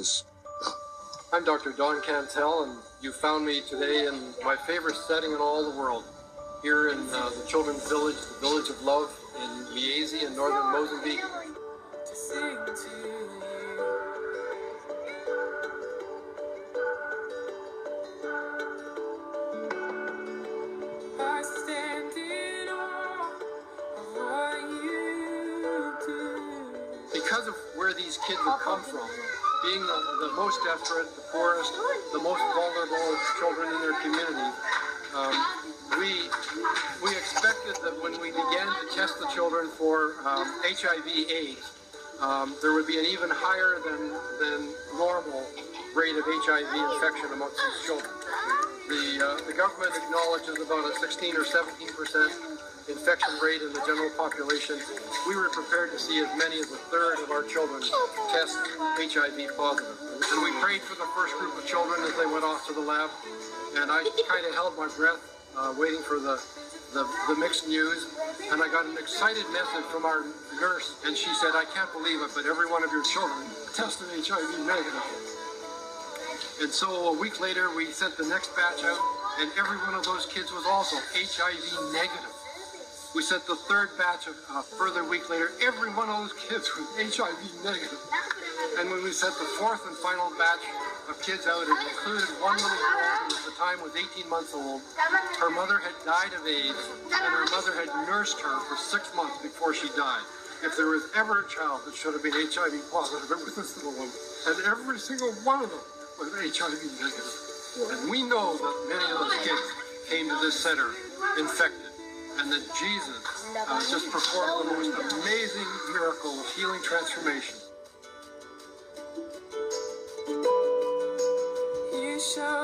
Jesus. I'm Dr. Don Cantel, and you found me today in my favorite setting in all the world, here in the children's village, the Village of Love in Miezi in northern Mozambique. Because of where these kids have come from, being the most desperate, the poorest, the most vulnerable children in their community, we expected that when we began to test the children for HIV/AIDS, there would be an even higher than normal rate of HIV infection amongst these children. The government acknowledges about a 16 or 17% infection rate in the general population. We were prepared to see as many as a third of our children test HIV positive. And we prayed for the first group of children as they went off to the lab. And I kind of held my breath, waiting for the mixed news. And I got an excited message from our nurse, and she said, "I can't believe it, but every one of your children tested HIV negative." And so a week later, we sent the next batch out, and every one of those kids was also HIV negative. We sent the third batch a further week later. Every one of those kids was HIV negative. And when we sent the fourth and final batch of kids out, it included one little girl who at the time was 18 months old. Her mother had died of AIDS, and her mother had nursed her for 6 months before she died. If there was ever a child that should have been HIV positive, it was this little one. And every single one of them was HIV negative. And we know that many of those kids came to this center infected. And that Jesus just performed the most amazing miracle of healing transformation. You shall